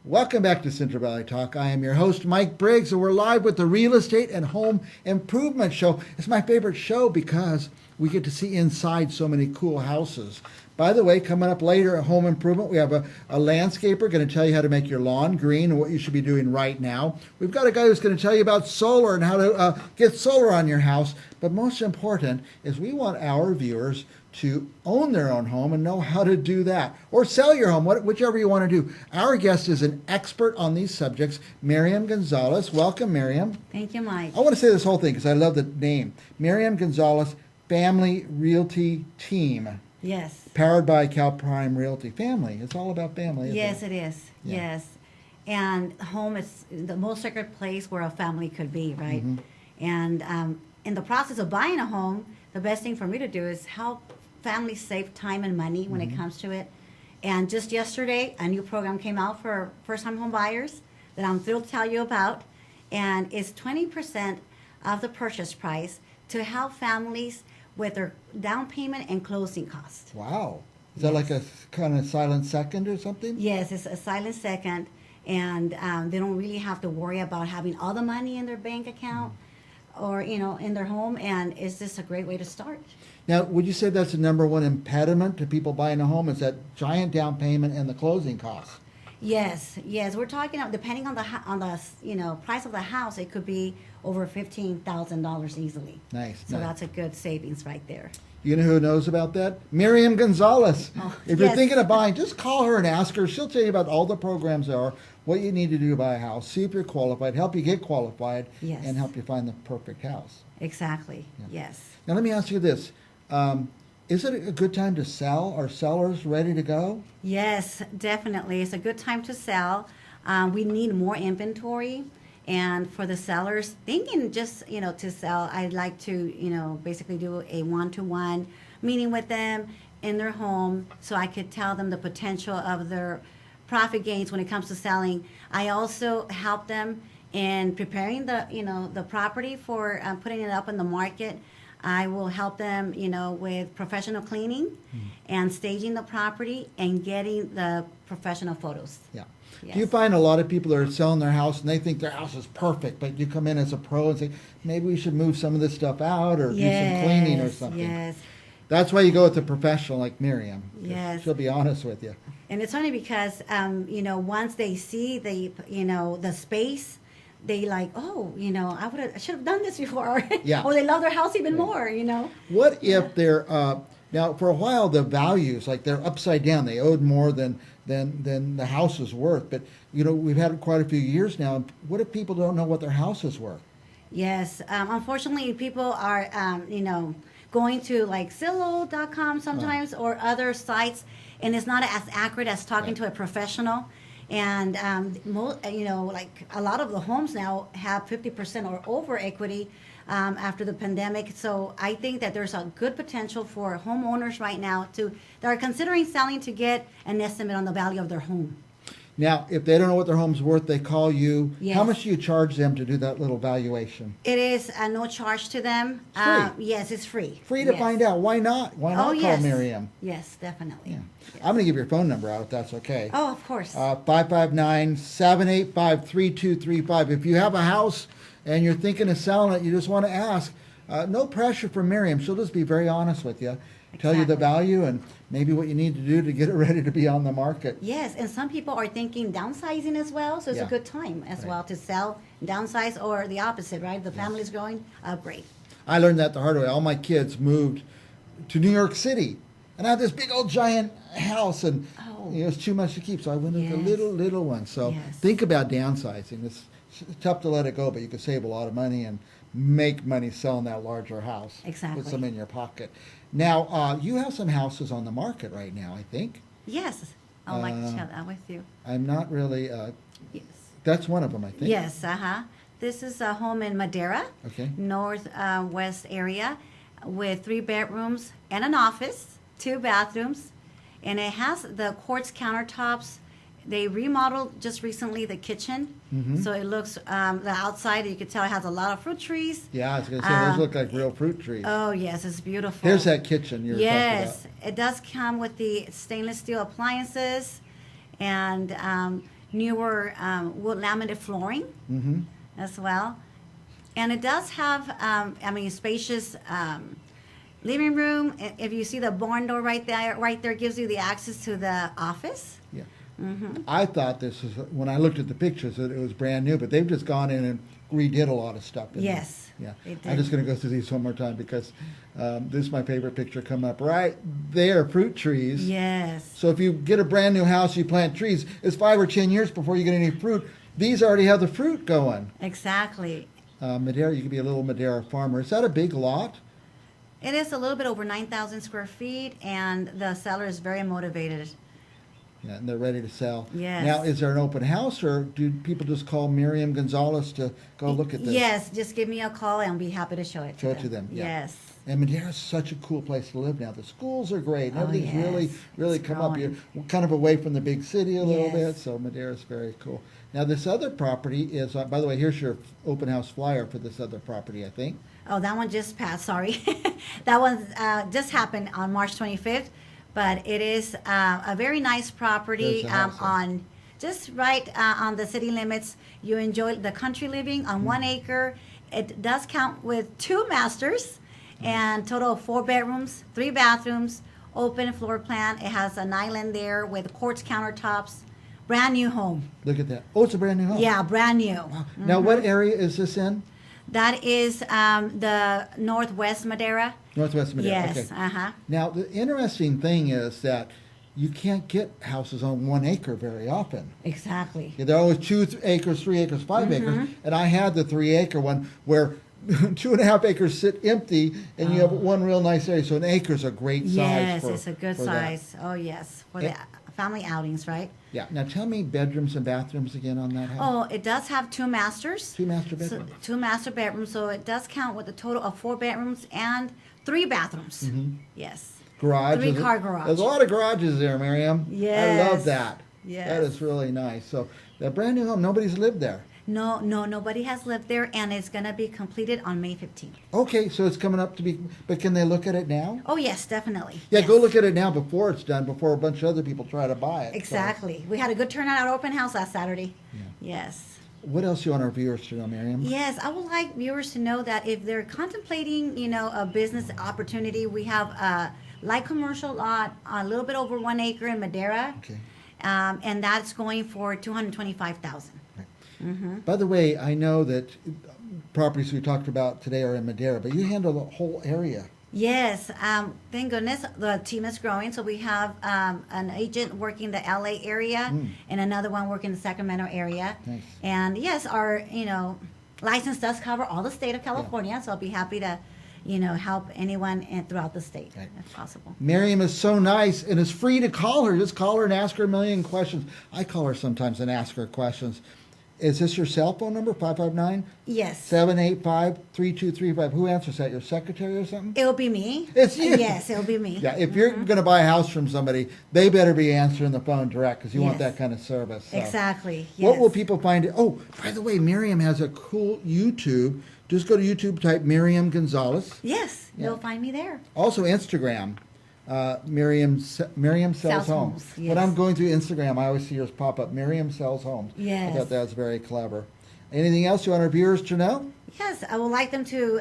Welcome back to Central Valley Talk. I am your host, Mike Briggs, and we're live with the Real Estate and Home Improvement Show. It's my favorite show because we get to see inside so many cool houses. By the way, coming up later at Home Improvement, we have a landscaper going to tell you how to make your lawn green and what you should be doing right now. We've got a guy who's going to tell you about solar and how to get solar on your house. But most important is we want our viewers to own their own home and know how to do that, or sell your home, whichever you want to do. Our guest is an expert on these subjects, Miriam Gonzalez. Welcome, Miriam. Thank you, Mike. I want to say this whole thing because I love the name. Miriam Gonzalez Family Realty Team. Yes. Powered by Cal Prime Realty. Family. It's all about family. Yes, it is. Yeah. Yes. And home is the most sacred place where a family could be, right? Mm-hmm. And in the process of buying a home, the best thing for me to do is help families save time and money when it comes to it. And just yesterday, a new program came out for first-time home buyers that I'm thrilled to tell you about. And it's 20% of the purchase price to help families with their down payment and closing costs. Wow. Is that like a kind of silent second or something? Yes, it's a silent second. And they don't really have to worry about having all the money in their bank account or, in their home. And it's just a great way to start. Now, would you say that's the number one impediment to people buying a home is that giant down payment and the closing costs? Yes. We're talking depending on the price of the house, it could be over $15,000 easily. Nice. So that's a good savings right there. You know who knows about that? Miriam Gonzalez. Oh, if you're thinking of buying, just call her and ask her. She'll tell you about all the programs there are, what you need to do to buy a house, see if you're qualified, help you get qualified, and help you find the perfect house. Exactly. Yeah. Yes. Now let me ask you this. Is it a good time to sell? Are sellers ready to go? Yes, definitely. It's a good time to sell. We need more inventory. And for the sellers thinking just, to sell, I'd like to, basically do a one-to-one meeting with them in their home so I could tell them the potential of their profit gains when it comes to selling. I also help them in preparing the property for putting it up in the market. I will help them, with professional cleaning and staging the property and getting the professional photos. Yeah. Yes. Do you find a lot of people that are selling their house and they think their house is perfect, but you come in as a pro and say, maybe we should move some of this stuff out or do some cleaning or something? Yes. That's why you go with a professional like Miriam. Yes. She'll be honest with you. And it's funny because, once they see the space, they like, I should have done this before. Yeah. Or they love their house even more, What if they're, now for a while the values, like they're upside down, they owed more than the house is worth. But, we've had it quite a few years now. What if people don't know what their house is worth? Yes. Unfortunately, people are, going to like Zillow.com sometimes or other sites, and it's not as accurate as talking to a professional. And, like a lot of the homes now have 50% or over equity after the pandemic. So I think that there's a good potential for homeowners right now that are considering selling to get an estimate on the value of their home. Now, if they don't know what their home's worth, they call you. Yes. How much do you charge them to do that little valuation? It is no charge to them. Free. Yes, it's free. Free to find out. Why not? Why not call Miriam? Yes, definitely. Yeah. Yes. I'm going to give your phone number out if that's okay. Oh, of course. 559-785-3235. If you have a house and you're thinking of selling it, you just want to ask. No pressure from Miriam. She'll just be very honest with you. Tell you the value and maybe what you need to do to get it ready to be on the market. Yes, and some people are thinking downsizing as well, so it's a good time as well to sell, downsize, or the opposite, right? The family's growing, great. I learned that the hard way. All my kids moved to New York City, and I had this big old giant house, and it was too much to keep, so I went with a little one. So think about downsizing. It's tough to let it go, but you could save a lot of money and make money selling that larger house. Exactly. Put some in your pocket. Now, you have some houses on the market right now, I think. Yes, I'd like to share that with you. I'm not really... yes. That's one of them, I think. Yes, This is a home in Madera, northwest area, with 3 bedrooms and an office, 2 bathrooms, and it has the quartz countertops. They remodeled just recently the kitchen, so it looks, the outside, you can tell it has a lot of fruit trees. Yeah, I was going to say, those look like real fruit trees. Oh, yes, it's beautiful. Here's that kitchen you're talking about. Yes, it does come with the stainless steel appliances, and newer wood laminate flooring Mm-hmm. as well. And it does have, spacious living room. If you see the barn door right there gives you the access to the office. Yeah. Mm-hmm. I thought this was, when I looked at the pictures, that it was brand new, but they've just gone in and redid a lot of stuff. didn't they? Yes, Yeah. they I'm just did. going to go through these one more time because this is my favorite picture come up right there, fruit trees. Yes. So if you get a brand new house, you plant trees, it's 5 or 10 years before you get any fruit. These already have the fruit going. Exactly. Madera, you could be a little Madera farmer. Is that a big lot? It is a little bit over 9,000 square feet, and the seller is very motivated. Yeah, and they're ready to sell. Yes. Now, is there an open house, or do people just call Miriam Gonzalez to go look at this? Yes, just give me a call and I'll be happy to show it Show it to them, yeah. Yes. And Madera is such a cool place to live now. The schools are great. And Oh, everything's really, yes. really It's come up. You're growing. kind of away from the big city a little Yes. bit, so Madera is very cool. Now, this other property is, by the way, here's your open house flyer for this other property, I think. Oh, that one just passed, sorry. That one just happened on March 25th, but it is a very nice property There's the house, huh? on just right on the city limits. You enjoy the country living on 1 acre. It does count with 2 masters and total of 4 bedrooms, 3 bathrooms, open floor plan. It has an island there with quartz countertops. Brand new home. Look at that. Oh, it's a brand new home. Yeah, brand new. Wow. Now, what area is this in? That is the Northwest Madera. Northwest Madera. Yes, Okay. uh-huh. Now, the interesting thing is that you can't get houses on 1 acre very often. Exactly. Yeah, they're always 2 acres, 3 acres, 5 Mm-hmm. acres. And I had the 3 acre one where 2.5 acres sit empty and you have one real nice area. So an acre is a great size. Yes, for, it's a good for that. size. Oh, yes, for the family outings, right? Yeah. Now tell me bedrooms and bathrooms again on that house. Oh, it does have 2 masters. 2 master So, bedrooms. 2 master bedrooms, so it does count with a total of 4 bedrooms and 3 bathrooms. Mm-hmm. Yes. Garage. 3-car garage. There's a lot of garages there, Miriam. I Yes. love that. Yes. That is really nice. So that brand new home, nobody's lived there. No, nobody has lived there, and it's going to be completed on May 15th. Okay, so it's coming up to be, but can they look at it now? Oh, yes, definitely. Yeah, Yes. go look at it now before it's done, before a bunch of other people try to buy it. So, Exactly. We had a good turnout at our open house last Saturday. Yes. what else do you want our viewers to know, Miriam? Yes, I would like viewers to know that if they're contemplating, a business opportunity, we have a light commercial lot, a little bit over 1 acre in Madera, Okay. and that's going for $225,000. By the way, I know that properties we talked about today are in Madera, but you handle the whole area. Yes, thank goodness the team is growing. So we have an agent working the LA area and another one working the Sacramento area. Nice. And yes, our license does cover all the state of California. So I'll be happy to help anyone throughout the state Right. if possible. Miriam is so nice, and it's free to call her. Just call her and ask her a million questions. I call her sometimes and ask her questions. Is this your cell phone number, 559? Yes, 785-3235. Who answers that? Your secretary or something? it'll be me. It's you. Yes, it'll be me. Yeah, if you're going to buy a house from somebody, they better be answering the phone direct because you want Yes. that kind of service. So. Exactly. Yes. What will people find? Oh, by the way, Miriam has a cool YouTube. Just go to YouTube, type Miriam Gonzalez. Yes, Yeah. you'll find me there. Also Instagram, Miriam Sells Sells Homes. Homes, When yes. I'm going through Instagram, I always see yours pop up, Miriam Sells Homes. Yes. I thought that was very clever. Anything else you want our viewers to know? Yes, I would like them to,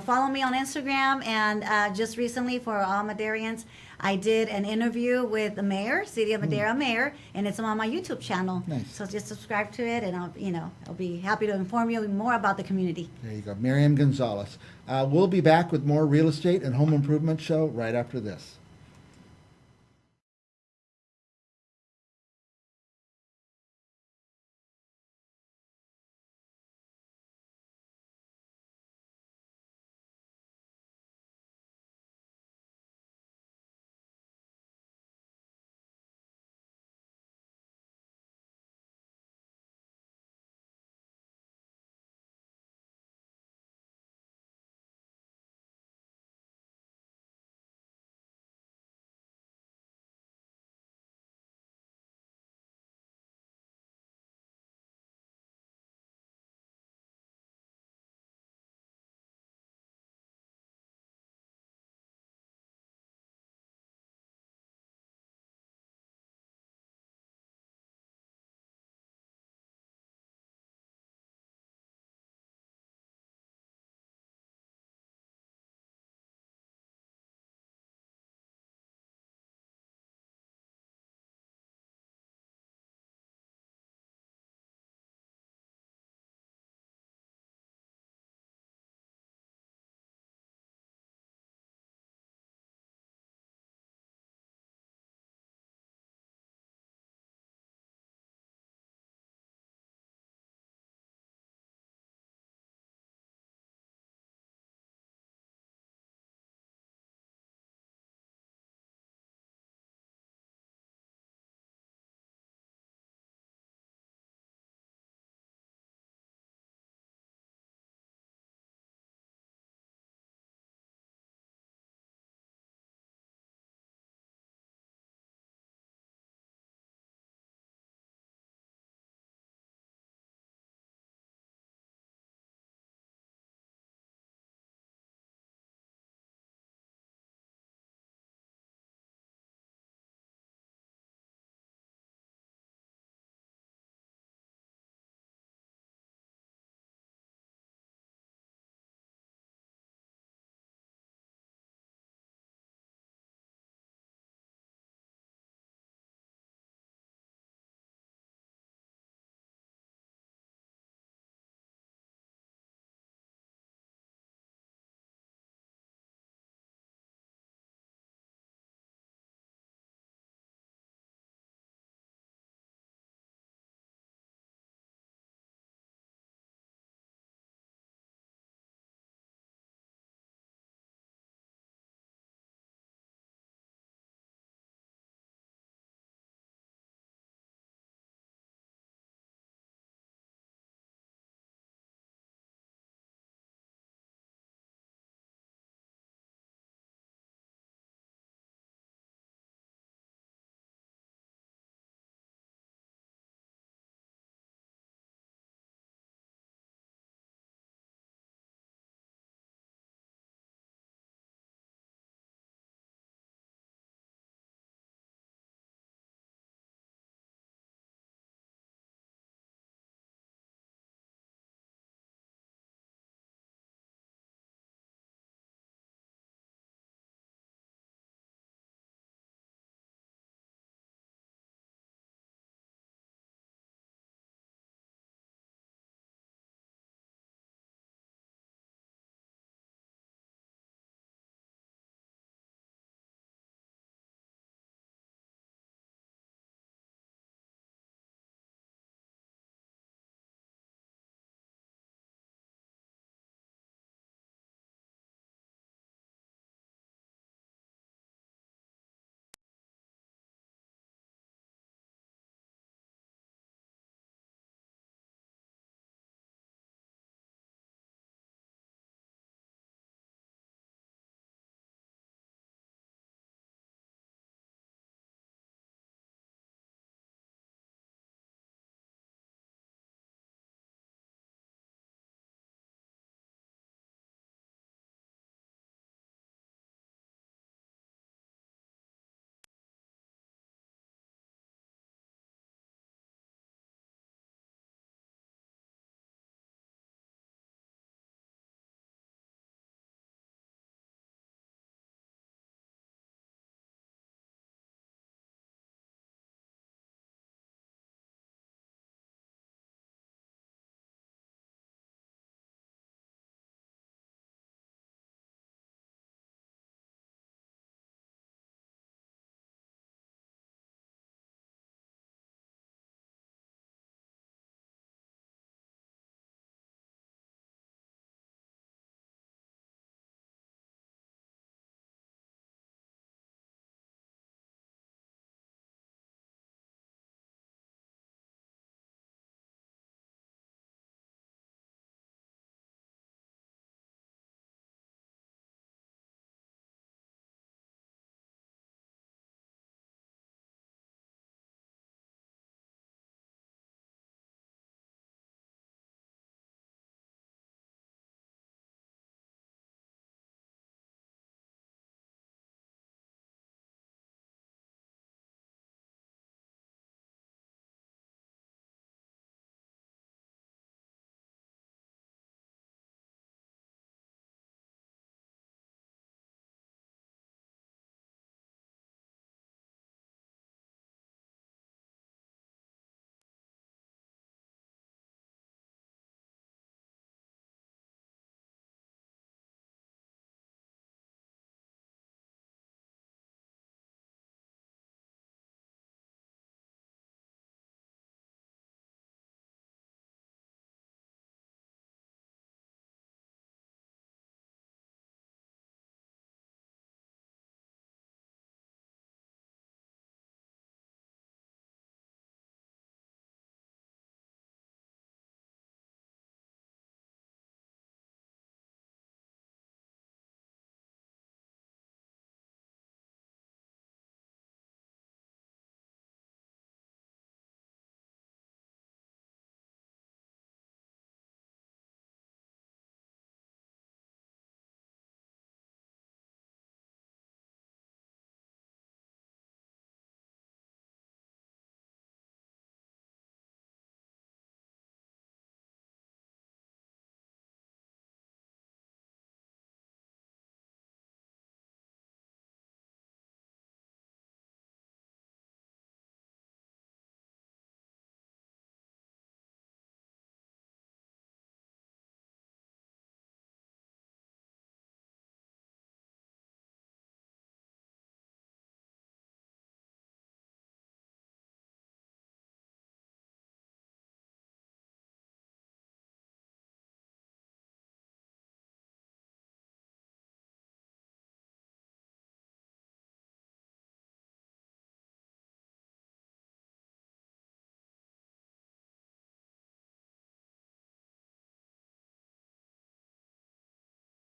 follow me on Instagram. And just recently, for all Maderians, I did an interview with the mayor, City of Madera mayor, and it's on my YouTube channel. Nice. So just subscribe to it, and I'll be happy to inform you more about the community. There you go, Miriam Gonzalez. We'll be back with more real estate and home improvement show right after this.